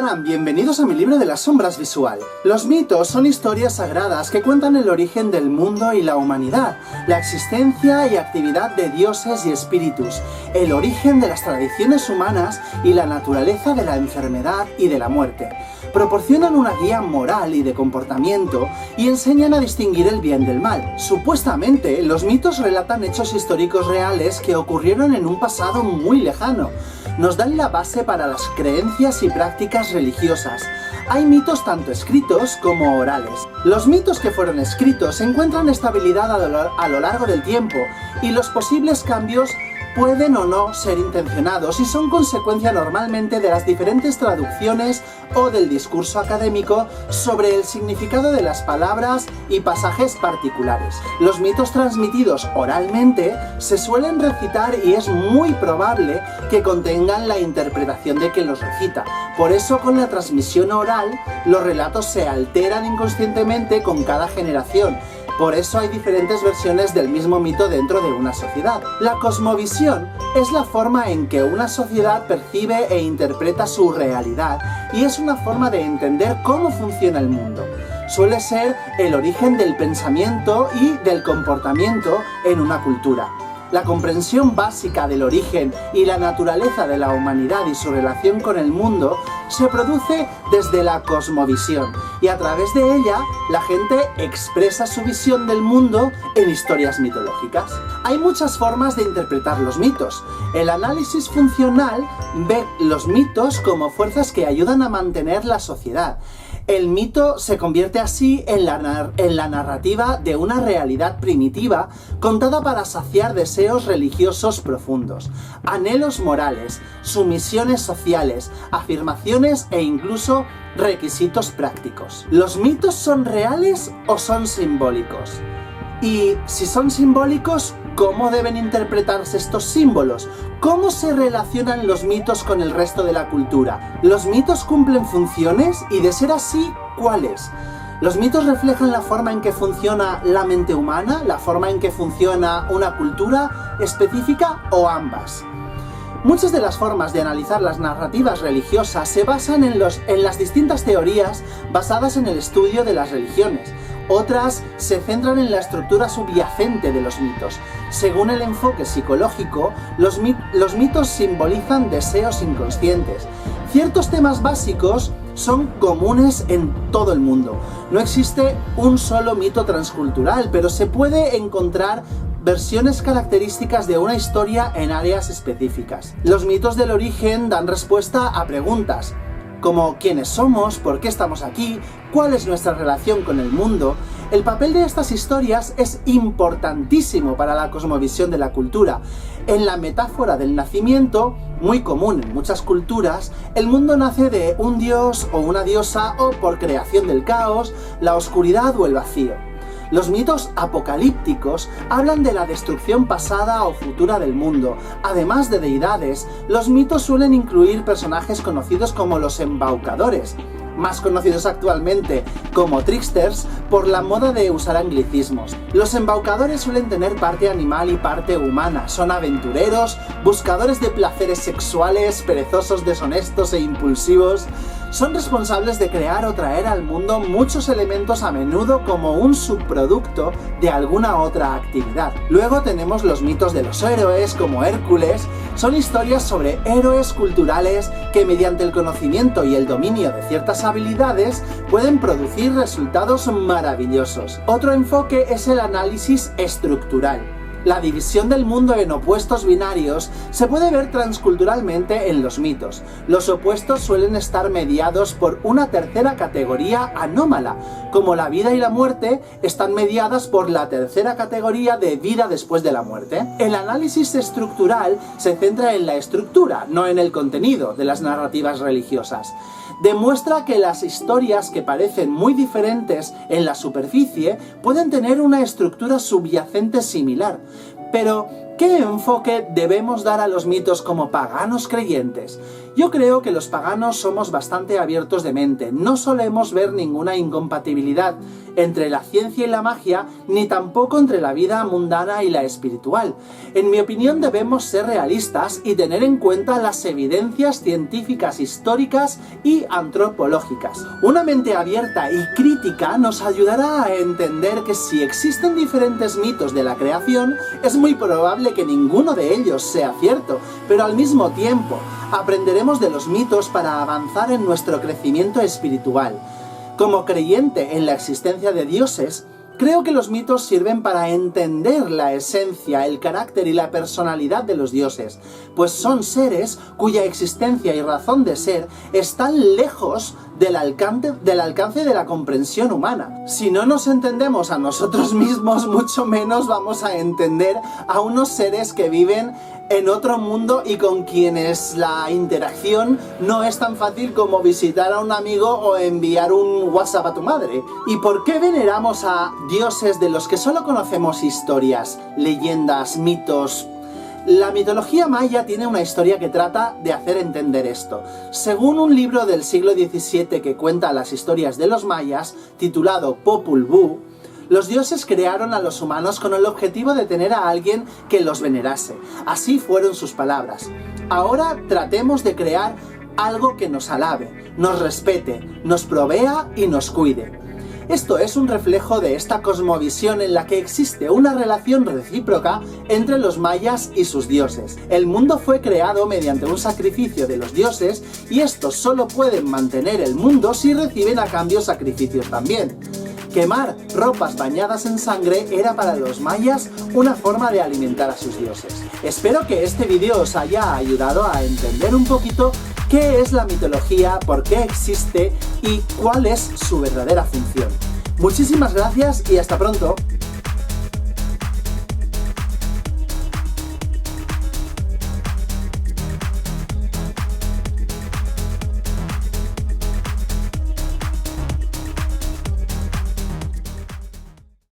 Taran, bienvenidos a mi libro de las sombras visual. Los mitos son historias sagradas que cuentan el origen del mundo y la humanidad, la existencia y actividad de dioses y espíritus, el origen de las tradiciones humanas y la naturaleza de la enfermedad y de la muerte. Proporcionan una guía moral y de comportamiento y enseñan a distinguir el bien del mal. Supuestamente, los mitos relatan hechos históricos reales que ocurrieron en un pasado muy lejano. Nos dan la base para las creencias y prácticas religiosas. Hay mitos tanto escritos como orales. Los mitos que fueron escritos encuentran estabilidad a lo largo del tiempo y los posibles cambios pueden o no ser intencionados y son consecuencia normalmente de las diferentes traducciones o del discurso académico sobre el significado de las palabras y pasajes particulares. Los mitos transmitidos oralmente se suelen recitar y es muy probable que contengan la interpretación de quien los recita. Por eso, con la transmisión oral, los relatos se alteran inconscientemente con cada generación. Por eso hay diferentes versiones del mismo mito dentro de una sociedad. La cosmovisión es la forma en que una sociedad percibe e interpreta su realidad y es una forma de entender cómo funciona el mundo. Suele ser el origen del pensamiento y del comportamiento en una cultura. La comprensión básica del origen y la naturaleza de la humanidad y su relación con el mundo se produce desde la cosmovisión y a través de ella la gente expresa su visión del mundo en historias mitológicas. Hay muchas formas de interpretar los mitos. El análisis funcional ve los mitos como fuerzas que ayudan a mantener la sociedad. El mito se convierte así en la narrativa de una realidad primitiva contada para saciar deseos religiosos profundos, anhelos morales, sumisiones sociales, afirmaciones e incluso requisitos prácticos. ¿Los mitos son reales o son simbólicos? Y si son simbólicos, ¿cómo deben interpretarse estos símbolos? ¿Cómo se relacionan los mitos con el resto de la cultura? ¿Los mitos cumplen funciones? Y de ser así, ¿cuáles? ¿Los mitos reflejan la forma en que funciona la mente humana, la forma en que funciona una cultura específica o ambas? Muchas de las formas de analizar las narrativas religiosas se basan en las distintas teorías basadas en el estudio de las religiones. Otras se centran en la estructura subyacente de los mitos. Según el enfoque psicológico, los mitos simbolizan deseos inconscientes. Ciertos temas básicos son comunes en todo el mundo. No existe un solo mito transcultural, pero se puede encontrar versiones características de una historia en áreas específicas. Los mitos del origen dan respuesta a preguntas como quiénes somos, por qué estamos aquí, cuál es nuestra relación con el mundo. El papel de estas historias es importantísimo para la cosmovisión de la cultura. En la metáfora del nacimiento, muy común en muchas culturas, el mundo nace de un dios o una diosa o por creación del caos, la oscuridad o el vacío. Los mitos apocalípticos hablan de la destrucción pasada o futura del mundo. Además de deidades, los mitos suelen incluir personajes conocidos como los embaucadores, más conocidos actualmente como tricksters por la moda de usar anglicismos. Los embaucadores suelen tener parte animal y parte humana. Son aventureros, buscadores de placeres sexuales, perezosos, deshonestos e impulsivos. Son responsables de crear o traer al mundo muchos elementos a menudo como un subproducto de alguna otra actividad. Luego tenemos los mitos de los héroes como Hércules. Son historias sobre héroes culturales que mediante el conocimiento y el dominio de ciertas habilidades pueden producir resultados maravillosos. Otro enfoque es el análisis estructural. La división del mundo en opuestos binarios se puede ver transculturalmente en los mitos. Los opuestos suelen estar mediados por una tercera categoría anómala, como la vida y la muerte están mediadas por la tercera categoría de vida después de la muerte. El análisis estructural se centra en la estructura, no en el contenido de las narrativas religiosas. Demuestra que las historias que parecen muy diferentes en la superficie pueden tener una estructura subyacente similar. Pero, ¿Qué enfoque debemos dar a los mitos como paganos creyentes? Yo creo que los paganos somos bastante abiertos de mente, no solemos ver ninguna incompatibilidad entre la ciencia y la magia, ni tampoco entre la vida mundana y la espiritual. En mi opinión debemos ser realistas y tener en cuenta las evidencias científicas, históricas y antropológicas. Una mente abierta y crítica nos ayudará a entender que si existen diferentes mitos de la creación, es muy probable que ninguno de ellos sea cierto, pero al mismo tiempo aprenderemos de los mitos para avanzar en nuestro crecimiento espiritual. Como creyente en la existencia de dioses, creo que los mitos sirven para entender la esencia, el carácter y la personalidad de los dioses, pues son seres cuya existencia y razón de ser están lejos del alcance de la comprensión humana. Si no nos entendemos a nosotros mismos, mucho menos vamos a entender a unos seres que viven en otro mundo y con quienes la interacción no es tan fácil como visitar a un amigo o enviar un WhatsApp a tu madre. ¿Y por qué veneramos a dioses de los que solo conocemos historias, leyendas, mitos? La mitología maya tiene una historia que trata de hacer entender esto. Según un libro del siglo XVII que cuenta las historias de los mayas, titulado Popol Vuh, los dioses crearon a los humanos con el objetivo de tener a alguien que los venerase. Así fueron sus palabras. Ahora tratemos de crear algo que nos alabe, nos respete, nos provea y nos cuide. Esto es un reflejo de esta cosmovisión en la que existe una relación recíproca entre los mayas y sus dioses. El mundo fue creado mediante un sacrificio de los dioses y estos solo pueden mantener el mundo si reciben a cambio sacrificios también. Quemar ropas bañadas en sangre era para los mayas una forma de alimentar a sus dioses. Espero que este vídeo os haya ayudado a entender un poquito qué es la mitología, por qué existe y cuál es su verdadera función. Muchísimas gracias y hasta pronto.